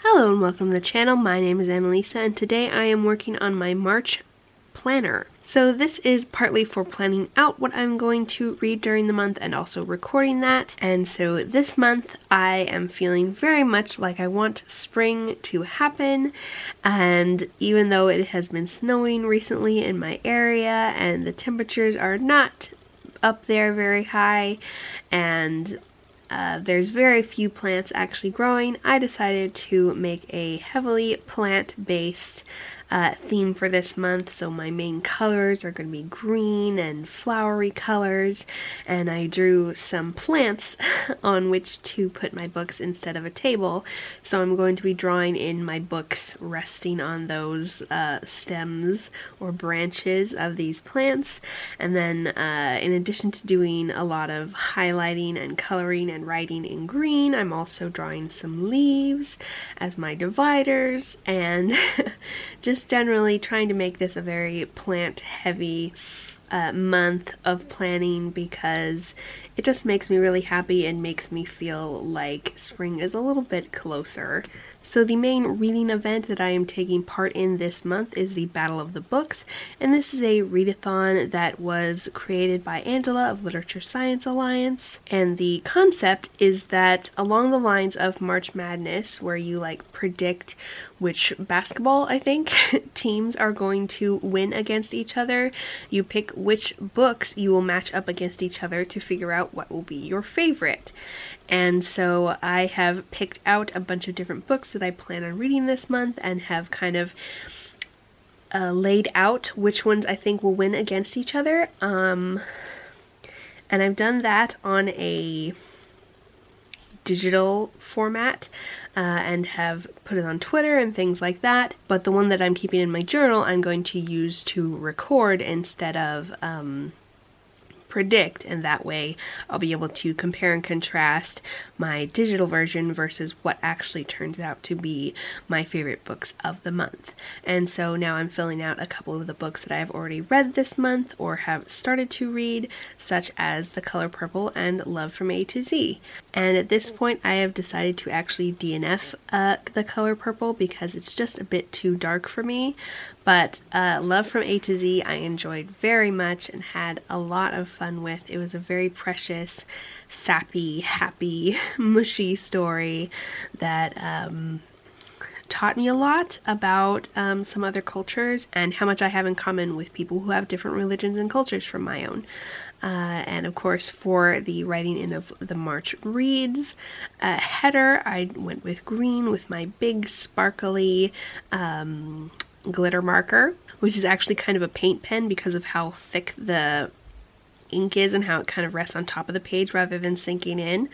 Hello and welcome to the channel. My name is Annalisa and today I am working on my March planner. So this is partly for planning out what I'm going to read during the month and also recording that. And so this month I am feeling very much like I want spring to happen, and even though it has been snowing recently in my area and the temperatures are not up there very high and there's very few plants actually growing, I decided to make a heavily plant-based theme for this month. So my main colors are going to be green and flowery colors, and I drew some plants on which to put my books instead of a table. So I'm going to be drawing in my books resting on those stems or branches of these plants. And then in addition to doing a lot of highlighting and coloring and writing in green, I'm also drawing some leaves as my dividers and just generally trying to make this a very plant heavy month of planning, because it just makes me really happy and makes me feel like spring is a little bit closer. So the main reading event that I am taking part in this month is the Battle of the Books, and this is a readathon that was created by Angela of Literature Science Alliance. And the concept is that along the lines of March Madness, where you predict which basketball, I think, teams are going to win against each other, you pick which books you will match up against each other to figure out what will be your favorite. And so I have picked out a bunch of different books that I plan on reading this month and have kind of laid out which ones I think will win against each other. And I've done that on a digital format and have put it on Twitter and things like that. But the one that I'm keeping in my journal I'm going to use to record instead of predict, and that way I'll be able to compare and contrast my digital version versus what actually turns out to be my favorite books of the month. And so now I'm filling out a couple of the books that I've already read this month or have started to read, such as The Color Purple and Love from A to Z. And at this point I have decided to actually DNF The Color Purple because it's just a bit too dark for me. But Love from A to Z I enjoyed very much and had a lot of fun with. It was a very precious, sappy, happy, mushy story that taught me a lot about some other cultures and how much I have in common with people who have different religions and cultures from my own. And of course, for the writing in of the March Reads header, I went with green with my big sparkly glitter marker, which is actually kind of a paint pen because of how thick the ink is and how it kind of rests on top of the page rather than sinking in.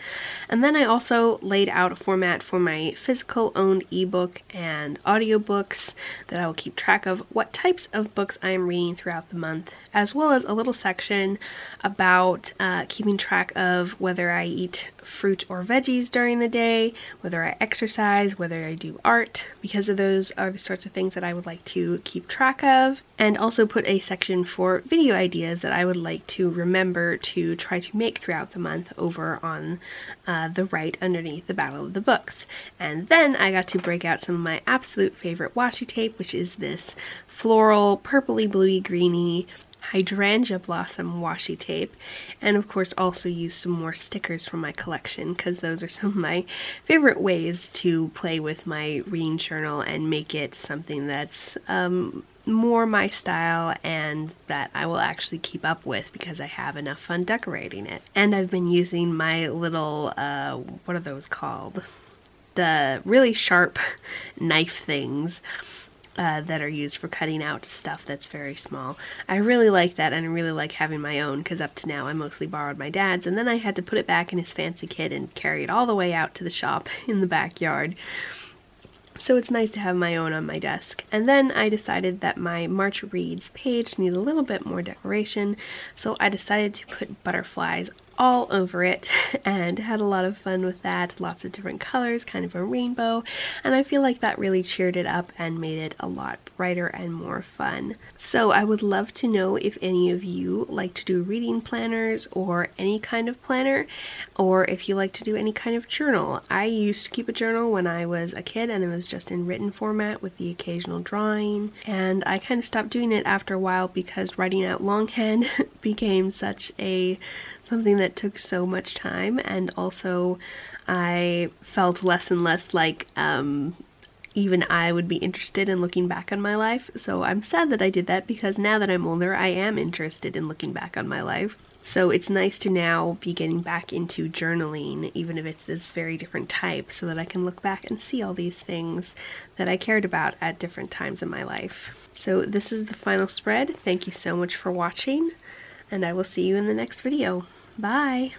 And then I also laid out a format for my physical owned ebook and audiobooks that I will keep track of what types of books I am reading throughout the month, as well as a little section about keeping track of whether I eat fruit or veggies during the day, whether I exercise, whether I do art, because of those are the sorts of things that I would like to keep track of. And also put a section for video ideas that I would like to remember to try to make throughout the month over on the right underneath the Battle of the Books. And then I got to break out some of my absolute favorite washi tape, which is this floral purpley bluey greeny hydrangea blossom washi tape, and of course also use some more stickers from my collection, because those are some of my favorite ways to play with my reading journal and make it something that's more my style and that I will actually keep up with because I have enough fun decorating it. And I've been using my little what are those called? The really sharp knife things that are used for cutting out stuff that's very small. I really like that, and I really like having my own, because up to now I mostly borrowed my dad's, and then I had to put it back in his fancy kit and carry it all the way out to the shop in the backyard. So it's nice to have my own on my desk. And then I decided that my March Reads page needed a little bit more decoration, so I decided to put butterflies all over it and had a lot of fun with that. Lots of different colors, kind of a rainbow, and I feel like that really cheered it up and made it a lot brighter and more fun. So I would love to know if any of you like to do reading planners or any kind of planner, or if you like to do any kind of journal. I used to keep a journal when I was a kid, and it was just in written format with the occasional drawing, and I kind of stopped doing it after a while because writing out longhand became something that took so much time, and also I felt less and less like even I would be interested in looking back on my life. So I'm sad that I did that, because now that I'm older, I am interested in looking back on my life. So it's nice to now be getting back into journaling, even if it's this very different type, so that I can look back and see all these things that I cared about at different times in my life. So this is the final spread. Thank you so much for watching, and I will see you in the next video. Bye!